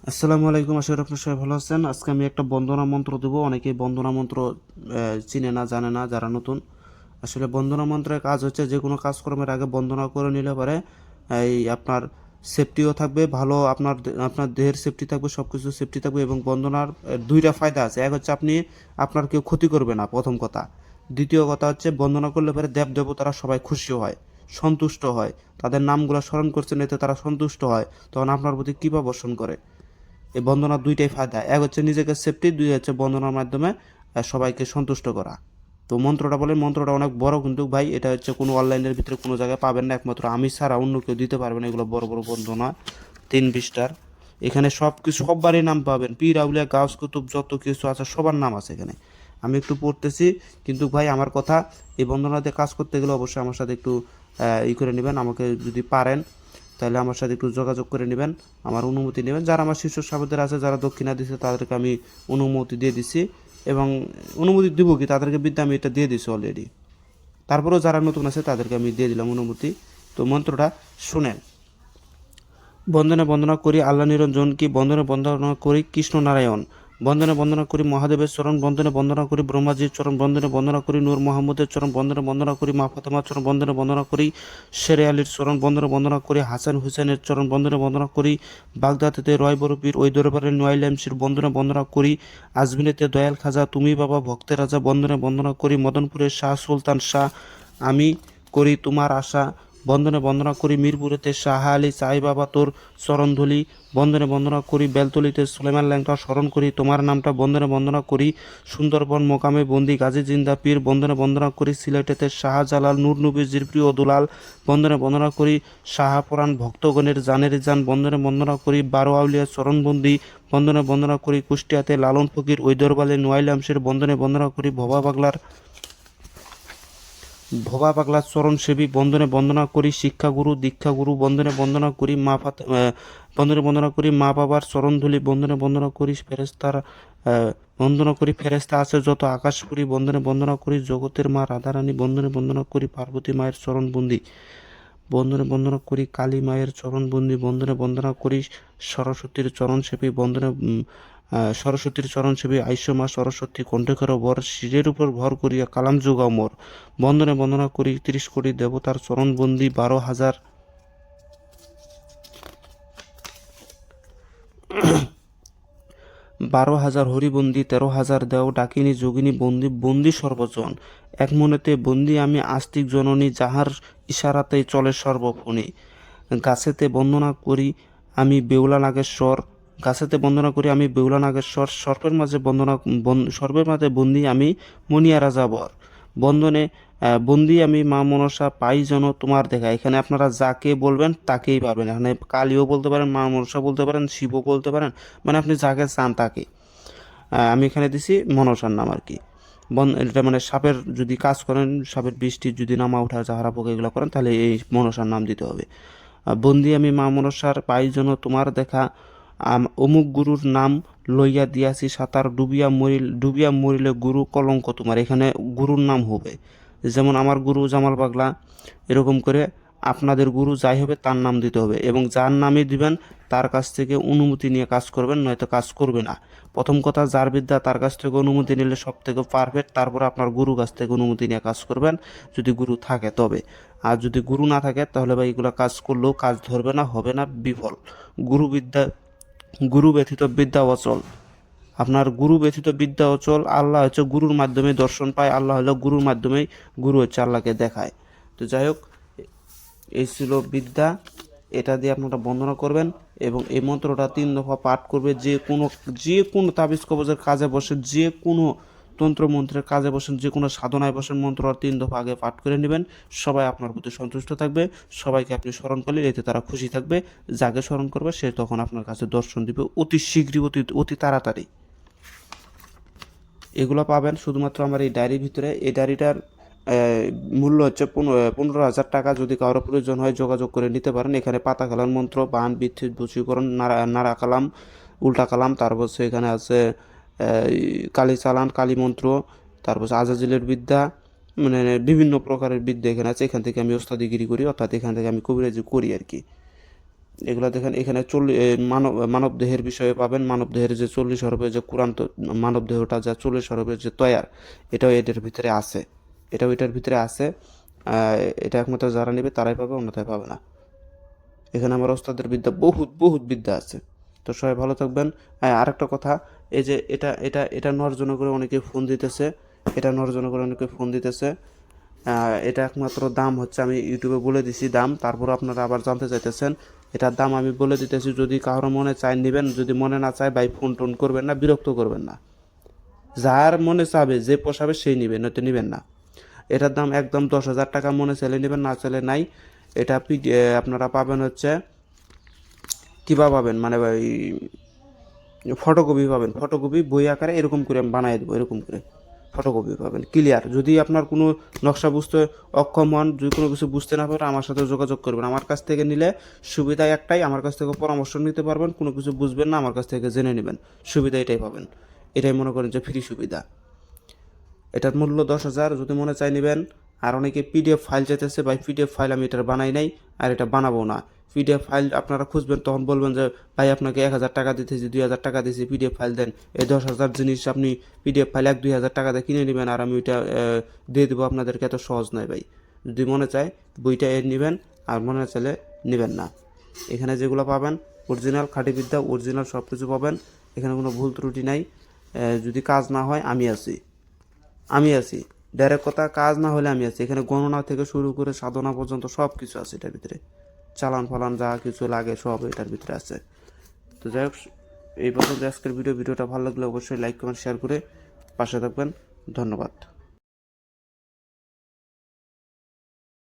আসসালামু আলাইকুম, আশা করি আপনার সবাই ভালো আছেন। আজকে আমি একটা বন্দনা মন্ত্র দেবো। অনেকেই বন্দনা মন্ত্র চিনে না, জানে না, যারা নতুন। আসলে বন্দনা মন্ত্রের কাজ হচ্ছে যে কোনো কাজকর্মের আগে বন্দনা করে নিলে পরে এই আপনার সেফটিও থাকবে, ভালো আপনার আপনার দেহের সেফটি থাকবে, সব কিছু সেফটি থাকবে। এবং বন্দনার দুইটা ফায়দা আছে। এক হচ্ছে আপনি আপনার কেউ ক্ষতি করবে না, প্রথম কথা। দ্বিতীয় কথা হচ্ছে বন্দনা করলে পরে দেব দেবতারা সবাই খুশি হয়, সন্তুষ্ট হয়। তাদের নামগুলো স্মরণ করছেন, এতে তারা সন্তুষ্ট হয়, তখন আপনার প্রতি কৃপা বর্ষণ করে। এই বন্দনার দুইটাই ফায়দা, এক হচ্ছে নিজেকে সেফটি, দুই হচ্ছে বন্দনার মাধ্যমে সবাইকে সন্তুষ্ট করা। তো মন্ত্রটা বলে, মন্ত্রটা অনেক বড় কিন্তু ভাই, এটা হচ্ছে কোনো অনলাইনের ভিতরে কোনো জায়গায় পাবেন না, একমাত্র আমি ছাড়া অন্য কেউ দিতে পারবেন এগুলো বড় বড় বন্দনা, 3 পৃষ্ঠার। এখানে সব কিছু সববারই নাম পাবেন, পীর আউলিয়া গাউস কুতুব যত কিছু আছে সবার নাম আছে এখানে। আমি একটু পড়তেছি, কিন্তু ভাই আমার কথা, এই বন্দনাতে কাজ করতে গেলে অবশ্যই আমার সাথে একটু করে নেবেন। আমাকে যদি পারেন তাহলে আমার সাথে একটু যোগাযোগ করে নেবেন, আমার অনুমতি নেবেন। যারা আমার শিষ্য সাবেদের আছে, যারা দক্ষিণা দিচ্ছে, তাদেরকে আমি অনুমতি দিয়ে দিছি। এবং অনুমতি দিব কি, তাদেরকে বিদ্যা আমি এটা দিয়ে দিছি অলরেডি। তারপরেও যারা নতুন আছে তাদেরকে আমি দিয়ে দিলাম অনুমতি। তো মন্ত্রটা শুনেন। বন্দনে বন্দনা করি আল্লাহ নিরঞ্জন কি, বন্দনে বন্দনা করি কৃষ্ণ নারায়ণ, বন্দনে বন্দনা করি মহাদেবের চরণ, বন্দনে বন্দনা করি ব্রহ্মাজির চরণ, বন্দনে বন্দনা করি নূর মোহাম্মদের চরণ, বন্দনে বন্দনা করি মা ফাতেমার চরণ, বন্দনে বন্দনা করি শেরে আলীর চরণ, বন্দনে বন্দনা করি হাসান হুসেনের চরণ, বন্দনে বন্দনা করি বাগদাদেতে রয় বরপীর ওই দরবারের নোয়াইল এমসির, বন্দনে বন্দনা করি আজমিরেতে দয়াল খাজা তুমি বাবা ভক্তের রাজা, বন্দনে বন্দনা করি মদনপুরের শাহ সুলতান শাহ আমি করি তোমার আশা, বন্দনে বন্দনা করি মিরপুরেতে শাহ আলী চাই বাবা তোর চরণধুলি, বন্দনে বন্দনা করি বেলতলিতে সুলেমান ল্যাংটা স্মরণ করি তোমার নামটা, বন্দনে বন্দনা করি সুন্দরবন মোকামে বন্দি গাজী জিন্দা পীর, বন্দনে বন্দনা করি সিলেটেতে শাহজালাল নূর নবীজির প্রিয় দুলাল, বন্দনে বন্দনা করি শাহপুরাণ ভক্তগণের জানের জান, বন্দনে বন্দনা করি 12 আউলিয়া চরণবন্দি, বন্দনে বন্দনা করি কুষ্টিয়াতে লালন ফকির ওই দরবারে নোয়াইল আমশের, বন্দনে বন্দনা করি ভবা পাগলার চরণ সেবী, বন্দনে বন্দনা করি শিক্ষাগুরু দীক্ষাগুরু, বন্দনে বন্দনা করি বন্দনে বন্দনা করি মা বাবার চরণধুলি, বন্দনে বন্দনা করি ফেরেস্তার বন্দনা করি ফেরেস্তা আছে যত আকাশ করি, বন্দনে বন্দনা করি জগতের মা রাধারানী, বন্দনে বন্দনা করি পার্বতী মায়ের চরণবন্দি, বন্দনে বন্দনা করি কালী মায়ের চরণবন্দি, বন্দনে বন্দনা করি সরস্বতীর চরণ সেবী, সরস্বতীর চরণ সেবী আইসো মা সরস্বতী কণ্ঠে করো বর, শিরের উপর ভর করিয়া কালাম যোগাও মোর, বন্দনে বন্দনা করি 30 কোটি দেবতার চরণবন্দি, 12,000 হরিবন্দি, 13,000 দেও ডাকিনী যোগিনী বন্দি বন্দি সর্বজন, এক মনেতে বন্দি আমি আস্তিক জননী, যাহার ইশারাতেই চলে সর্বফণি, গাছেতে বন্দনা করি আমি বেউলা নাগেশ্বর, গাছেতে বন্দনা করি আমি বেউলা নাগেশ্বর, সর্পের মাঝে বন্দি আমি মনিয়া রাজা বর, বন্দনে বন্দি আমি মা মনসা পাই যেন তোমার দেখা। এখানে আপনারা যাকে বলবেন তাকেই পাবেন। এখানে কালীও বলতে পারেন, মা মনসা বলতে পারেন, শিবও বলতে পারেন, মানে আপনি যাকে চান তাকে। আমি এখানে দিছি মনসার নাম আর কি। এটা মানে সাপের যদি কাজ করেন, সাপের বৃষ্টি যদি নামা ওঠা যাহারা পোকা এগুলো করেন, তাহলে এই মনসার নাম দিতে হবে। বন্দি আমি মা মনসার পাই যেন তোমার দেখা, অমুক গুরুর নাম লইয়া দিয়াছি সাঁতার, ডুবিয়া মরিলে গুরু কলঙ্ক তোমার। এখানে গুরুর নাম হবে, যেমন আমার গুরু জামাল পাগলা, এরকম করে আপনাদের গুরু যাই হবে তার নাম দিতে হবে। এবং যার নামই দিবেন তার কাছ থেকে অনুমতি নিয়ে কাজ করবেন, নয়তো কাজ করবে না। প্রথম কথা, যার বিদ্যা তার কাছ থেকে অনুমতি নিলে সব থেকে পারফেক্ট। তারপর আপনার গুরু কাছ থেকে অনুমতি নিয়ে কাজ করবেন, যদি গুরু থাকে তবে। আর যদি গুরু না থাকে তাহলে ভাই এগুলো কাজ করলেও কাজ ধরবে না, হবে না, বিফল। গুরু গুরু ব্যতীত বিদ্যা অচল। আপনার গুরু ব্যতীত বিদ্যা অচল। আল্লাহ হচ্ছে গুরুর মাধ্যমে দর্শন পায়, আল্লাহ হলো গুরুর মাধ্যমেই, গুরু হচ্ছে আল্লাহকে দেখায়। তো যাই হোক, এই ছিল বিদ্যা। এটা দিয়ে আপনারা বন্দনা করবেন এবং এই মন্ত্রটা 3 দফা পাঠ করবে। যে কোনো তাবিজ কবজের কাজে বসেন, যে কোনো তন্ত্রমন্ত্রের কাজে বসেন, যে কোনো সাধনায় বসেন, মন্ত্রটা 3 দফা আগে পাঠ করে নেবেন। সবাই আপনার প্রতি সন্তুষ্ট থাকবে, সবাইকে আপনি স্মরণ করলে এতে তারা খুশি থাকবে। যাকে স্মরণ করবে সে তখন আপনার কাছে দর্শন দিবে অতি শীঘ্রই, অতি তাড়াতাড়ি। এগুলো পাবেন শুধুমাত্র আমার এই ডায়েরির ভিতরে। এই ডায়েরিটার মূল্য হচ্ছে 15,000 টাকা। যদি কারো প্রয়োজন হয় যোগাযোগ করে নিতে পারেন। এখানে পাতা কালাম মন্ত্র, বান বিচ্ছেদ বশীকরণ, নাড়া কালাম, উল্টা কালাম, তারপর এখানে আছে কালী চালান, কালী মন্ত্র, তারপর আজাজিলের বিদ্যা, মানে বিভিন্ন প্রকারের বিদ্যা এখানে আছে। এখান থেকে আমি ওস্তাদিগিরি করি, অর্থাৎ এখান থেকে আমি কবিরাজি করি আর কি। এগুলো দেখেন এখানে মানব দেহের বিষয়ে পাবেন। মানব দেহের যে 40 হরফের যে কোরআন, মানব দেহটা যা 40 হরফের যে তৈয়ার, এটাও এটার ভিতরে আছে। এটাও এটার ভিতরে আছে। এটা একমাত্র যারা নেবে তারাই পাবে, অন্যথায় পাবে না। এখানে আমার ওস্তাদের বিদ্যা বহুত বহুত বিদ্যা আছে। তো সবাই ভালো থাকবেন। আরেকটা কথা, এই যে এটা নেওয়ার জন্য করে অনেকে ফোন দিতেছে, এটা নেওয়ার জন্য করে অনেকে ফোন দিতেছে। এটা একমাত্র দাম হচ্ছে, আমি ইউটিউবে বলে দিছি দাম, তারপর আপনারা আবার জানতে চাইতেছেন। এটার দাম আমি বলে দিতেছি, যদি কারো মনে চায় নেবেন, যদি মনে না চায় ভাই ফোন টোন করবেন না, বিরক্ত করবেন না। যার মনে চাবে, যে পোষাবে সেই নেবেন, নয়তো নেবেন না। এটার দাম একদম 10,000 টাকা, মনে চাইলে নেবেন, না চাইলে নাই। এটা আপনারা পাবেন হচ্ছে কিবা পাবেন, মানে ওই ফটোকপি পাবেন, ফটোকপি বই আকারে এরকম করে আমি বানিয়ে দেবো, এরকম করে ফটোকপি পাবেন ক্লিয়ার। যদি আপনার কোনো নকশা বুঝতে অক্ষম হন, যদি কোনো কিছু বুঝতে না পারেন, আমার সাথে যোগাযোগ করবেন। আমার কাছ থেকে নিলে সুবিধা একটাই, আমার কাছ থেকে পরামর্শ নিতে পারবেন। কোনো কিছু বুঝবেন না, আমার কাছ থেকে জেনে নেবেন, সুবিধা এটাই পাবেন। এটাই মনে করেন যে ফ্রি সুবিধা। এটার মূল্য 10,000, যদি মনে চাই নেবেন। আর অনেকে পিডিএফ ফাইল চাইতেছে, ভাই পিডিএফ ফাইল আমি এটার বানাই নাই, আর এটা বানাবো না। পিডিএফ ফাইল আপনারা খুঁজবেন, তখন বলবেন যে ভাই আপনাকে 1,000 টাকা দিতেছি, 2,000 টাকা দিয়েছি, পিডিএফ ফাইল দেন। এই 10,000 জিনিস আপনি পিডিএফ ফাইল 1-2 হাজার টাকা দিয়ে কিনে নেবেন, আর আমি ওইটা দিয়ে দেবো আপনাদেরকে। এত সহজ নয় ভাই। যদি মনে চায় বইটা নেবেন, আর মনে না চাইলে নেবেন না। এখানে যেগুলো পাবেন অরিজিনাল খাঁটি বিদ্যা, অরিজিনাল সব কিছু পাবেন। এখানে কোনো ভুল ত্রুটি নাই। যদি কাজ না হয় আমি আছি, আমি আছি। ডাইরেক্ট কথা, কাজ না হলে আমি আছি। এখানে গণনা থেকে শুরু করে সাধনা পর্যন্ত সব কিছু আছে এটার ভিতরে। চালান ফালান যা কিছু লাগে সব এটার ভিতরে আছে। তো যাই হোক, এই পর্যন্ত আজকের ভিডিওটা ভালো লাগলে অবশ্যই লাইক কমেন্ট শেয়ার করে পাশে থাকবেন। ধন্যবাদ।